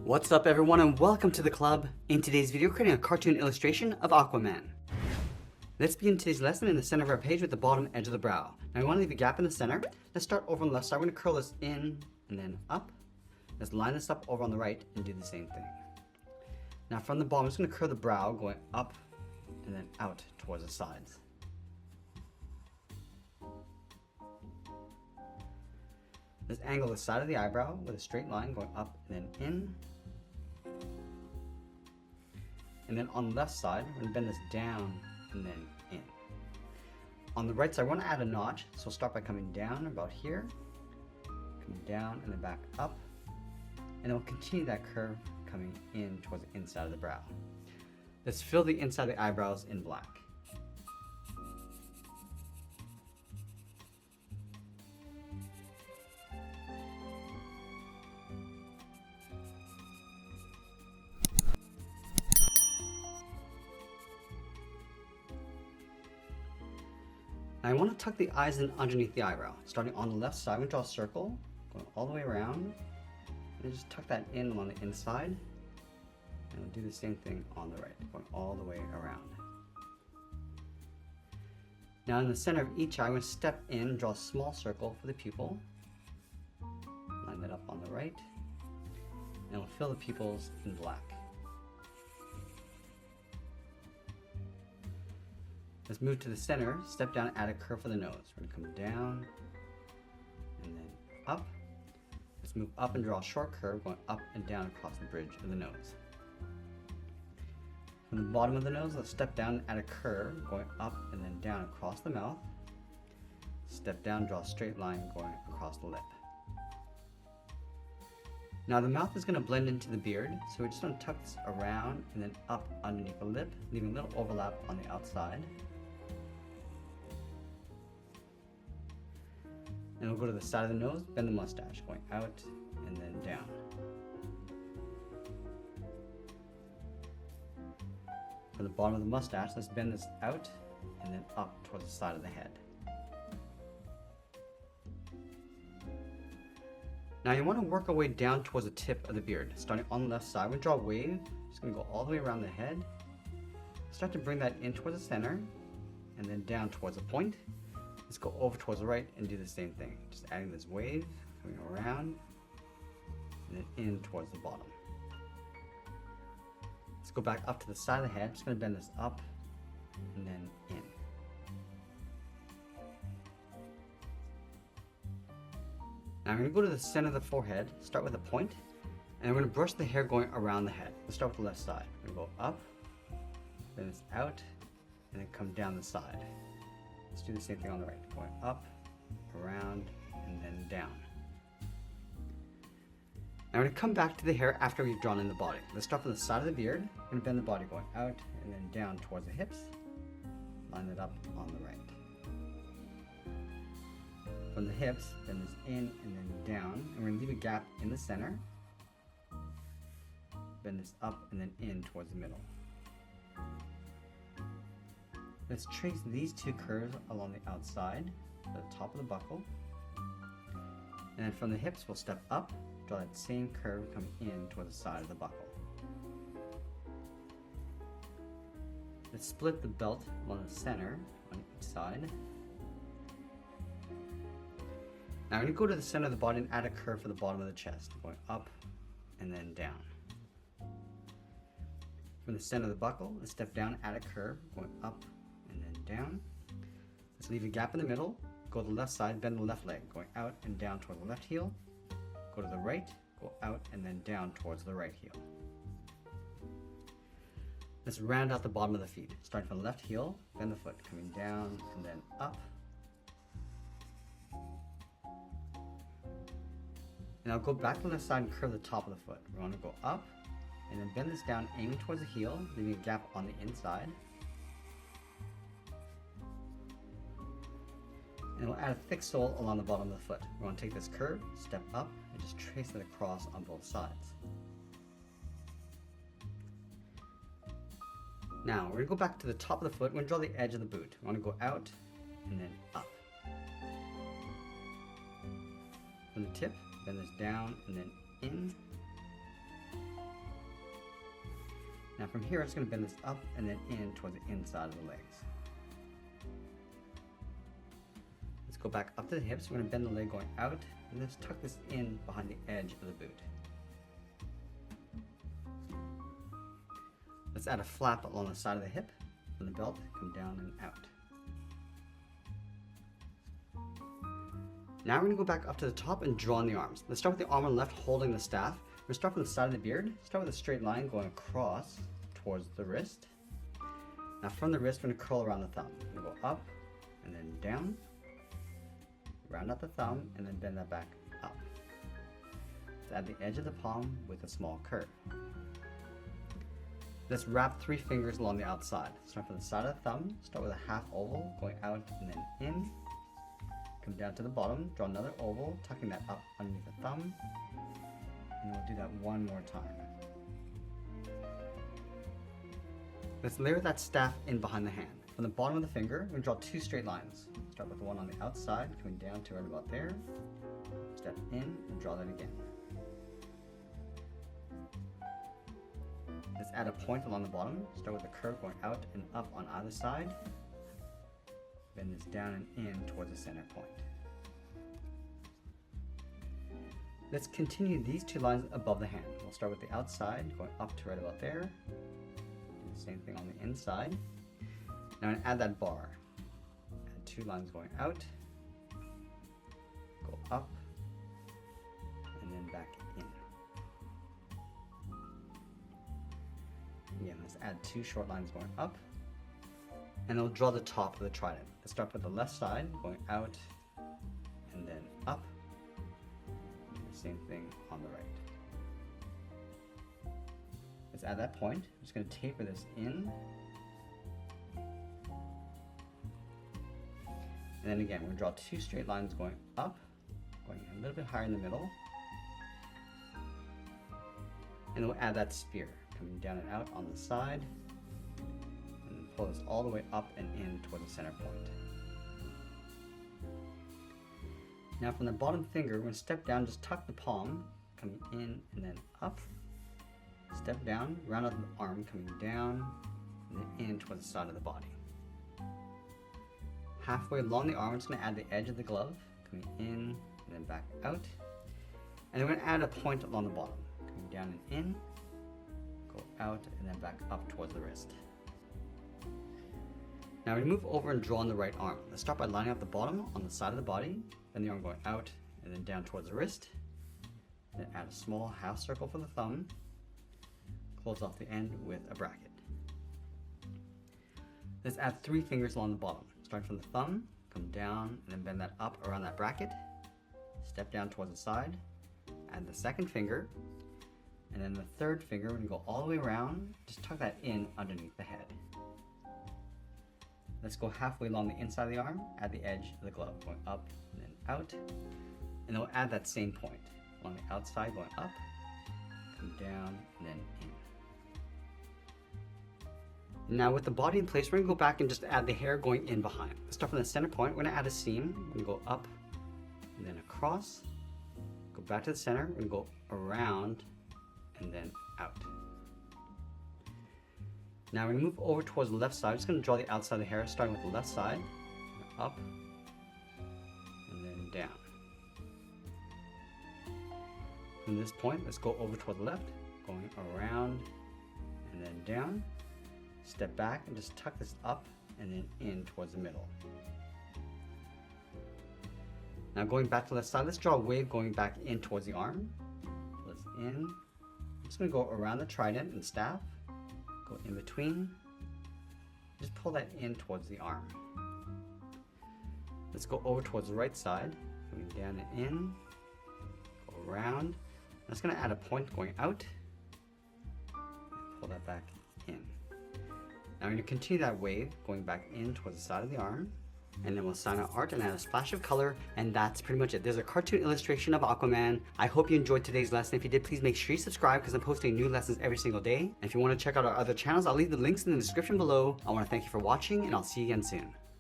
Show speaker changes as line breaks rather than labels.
What's up everyone and welcome to the club. In today's video, creating a cartoon illustration of Aquaman. Let's begin today's lesson in the center of our page with the bottom edge of the brow. Now we want to leave a gap in the center. Let's start over on the left side. We're going to curl this in and then up. Let's line this up over on the right and do the same thing. Now from the bottom, I'm just going to curl the brow going up and then out towards the sides. Let's angle the side of the eyebrow with a straight line going up and then in. And then on the left side, we're going to bend this down and then in. On the right side, I want to add a notch, so start by coming down about here, coming down and then back up, and then we'll continue that curve coming in towards the inside of the brow. Let's fill the inside of the eyebrows in black. Now I want to tuck the eyes in underneath the eyebrow. Starting on the left side, I'm going to draw a circle, going all the way around, and just tuck that in along the inside, and we'll do the same thing on the right, going all the way around. Now in the center of each eye, I'm going to step in and draw a small circle for the pupil. Line that up on the right, and we'll fill the pupils in black. Let's move to the center, step down, add a curve for the nose. We're going to come down and then up. Let's move up and draw a short curve going up and down across the bridge of the nose. From the bottom of the nose, let's step down and add a curve going up and then down across the mouth. Step down, draw a straight line going across the lip. Now the mouth is going to blend into the beard, so we're just going to tuck this around and then up underneath the lip, leaving a little overlap on the outside. And we'll go to the side of the nose, bend the mustache, going out and then down. From the bottom of the mustache, let's bend this out and then up towards the side of the head. Now you want to work our way down towards the tip of the beard. Starting on the left side, we're going to draw a wave. Just going to go all the way around the head. Start to bring that in towards the center and then down towards the point. Let's go over towards the right and do the same thing. Just adding this wave, coming around, and then in towards the bottom. Let's go back up to the side of the head. Just going to bend this up and then in. Now I'm going to go to the center of the forehead, start with a point, and I'm going to brush the hair going around the head. Let's start with the left side. I'm going to go up, then it's out, and then come down the side. Let's do the same thing on the right. Going up, around, and then down. Now I'm going to come back to the hair after we've drawn in the body. Let's start from the side of the beard. I'm going to bend the body going out and then down towards the hips. Line it up on the right. From the hips, bend this in and then down. And we're going to leave a gap in the center. Bend this up and then in towards the middle. Let's trace these two curves along the outside, at the top of the buckle. And then from the hips, we'll step up, draw that same curve coming in toward the side of the buckle. Let's split the belt along the center on each side. Now I'm going to go to the center of the body and add a curve for the bottom of the chest, going up and then down. From the center of the buckle, let's step down, add a curve, going up and then down. Let's leave a gap in the middle, go to the left side, bend the left leg, going out and down toward the left heel. Go to the right, go out and then down towards the right heel. Let's round out the bottom of the feet. Starting from the left heel, bend the foot, coming down and then up. And I'll go back to the left side and curve the top of the foot. We're going to go up and then bend this down, aiming towards the heel, leaving a gap on the inside. And we'll add a thick sole along the bottom of the foot. We're going to take this curve, step up, and just trace it across on both sides. Now, we're going to go back to the top of the foot. We're going to draw the edge of the boot. We want to go out and then up. From the tip, bend this down and then in. Now from here, I'm just going to bend this up and then in towards the inside of the legs. Let's go back up to the hips. We're going to bend the leg going out and let's tuck this in behind the edge of the boot. Let's add a flap along the side of the hip from the belt, come down and out. Now we're going to go back up to the top and draw on the arms. Let's start with the arm on the left holding the staff. We're going to start from the side of the beard. Start with a straight line going across towards the wrist. Now from the wrist, we're going to curl around the thumb. We're going to go up and then down, round out the thumb, and then bend that back up. Let's add the edge of the palm with a small curve. Let's wrap 3 fingers along the outside. Start from the side of the thumb, start with a half oval, going out and then in. Come down to the bottom, draw another oval, tucking that up underneath the thumb. And we'll do that one more time. Let's layer that staff in behind the hand. From the bottom of the finger, we're going to draw 2 straight lines. Start with the one on the outside, coming down to right about there. Step in and draw that again. Let's add a point along the bottom. Start with a curve going out and up on either side. Bend this down and in towards the center point. Let's continue these 2 lines above the hand. We'll start with the outside, going up to right about there. Do the same thing on the inside. Now I'm going to add that bar. Add 2 lines going out, go up, and then back in. Again, let's add 2 short lines going up, and then we'll draw the top of the trident. Let's start with the left side, going out, and then up. Do the same thing on the right. Let's add that point. I'm just going to taper this in. And then again, we're going to draw 2 straight lines going up, going a little bit higher in the middle. And we'll add that spear, coming down and out on the side. And pull this all the way up and in toward the center point. Now from the bottom finger, we're going to step down, just tuck the palm, coming in and then up. Step down, round out the arm, coming down, and then in towards the side of the body. Halfway along the arm, we're just going to add the edge of the glove, coming in and then back out. And then we're going to add a point along the bottom, coming down and in, go out, and then back up towards the wrist. Now we move over and draw on the right arm. Let's start by lining up the bottom on the side of the body, then the arm going out and then down towards the wrist. Then add a small half circle for the thumb, close off the end with a bracket. Let's add 3 fingers along the bottom. Start from the thumb, come down, and then bend that up around that bracket. Step down towards the side, add the second finger, and then the third finger, we're going to go all the way around, just tuck that in underneath the head. Let's go halfway along the inside of the arm, add the edge of the glove, going up and then out. And then we'll add that same point along the outside, going up, come down, and then in. Now with the body in place, we're going to go back and just add the hair going in behind. Let's start from the center point. We're going to add a seam. We're going to go up and then across. Go back to the center. We're going to go around and then out. Now we're going to move over towards the left side. I'm just going to draw the outside of the hair, starting with the left side. Up and then down. From this point, let's go over toward the left, going around and then down. Step back and just tuck this up and then in towards the middle. Now going back to the left side, let's draw a wave going back in towards the arm. Let's in. I'm just going to go around the trident and staff, go in between, just pull that in towards the arm. Let's go over towards the right side, coming down and in, go around. That's going to add a point going out, and pull that back in. Now we're going to continue that wave going back in towards the side of the arm, and then we'll sign our art and add a splash of color, and that's pretty much it. There's a cartoon illustration of Aquaman. I hope you enjoyed today's lesson. If you did, please make sure you subscribe because I'm posting new lessons every single day. And if you want to check out our other channels, I'll leave the links in the description below. I want to thank you for watching, and I'll see you again soon.